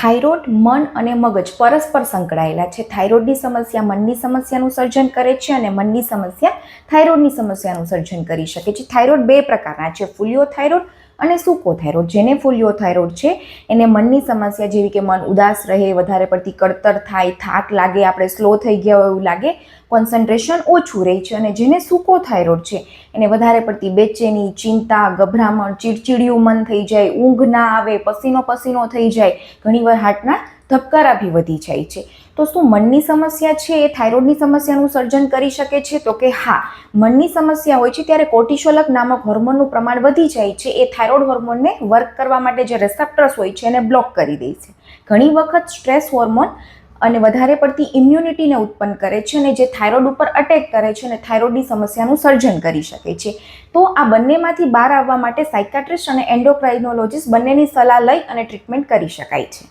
Thyroid મન અને મગજ પરસ્પર સંકળાયેલા છે. થાઇરોઇડની સમસ્યા મનની સમસ્યાનું સર્જન કરે છે અને મનની સમસ્યા થાઇરોઇડની સમસ્યાનું સર્જન કરી શકે છે. થાઇરોઇડ બે પ્રકારના છે, ફોલિયો થાઇરોઇડ અને સૂકો થાઇરોઇડ. જેને ફોલિયો થાઇરોઇડ છે એને મનની સમસ્યા જેવી કે મન ઉદાસ રહે, વધારે પડતી કળતર થાય, થાક લાગે, આપણે સ્લો થઈ ગયા હોય એવું લાગે, કોન્સન્ટ્રેશન ઓછું રહે છે. અને જેને સૂકો થાઇરોઇડ છે એને વધારે પડતી બેચેની, ચિંતા, ગભરામણ, ચીડચીડિયું મન થઈ જાય, ઊંઘ ના આવે, પસીનો પસીનો થઈ જાય, ઘણીવાર હાર્ટના ધબકારા બી વધી જાય છે. તો શું મનની સમસ્યા છે એ થાઇરોઇડની સમસ્યાનું સર્જન કરી શકે છે? તો કે હા, મનની સમસ્યા હોય છે ત્યારે કોર્ટિસોલ નામક હોર્મોનનું પ્રમાણ વધી જાય છે. એ થાઇરોઇડ હોર્મોનને વર્ક કરવા માટે જે રિસેપ્ટર્સ હોય છે એને બ્લોક કરી દે છે. ઘણી વખત સ્ટ્રેસ હોર્મોન અને વધારે પડતી ઇમ્યુનિટીને ઉત્પન્ન કરે છે અને જે થાઇરોઇડ ઉપર અટેક કરે છે અને થાઇરોઇડની સમસ્યાનું સર્જન કરી શકે છે. તો આ બંનેમાંથી બહાર આવવા માટે સાયકાટ્રિસ્ટ અને એન્ડોક્રાઇનોલોજિસ્ટ બંનેની સલાહ લઈ અને ટ્રીટમેન્ટ કરી શકાય છે.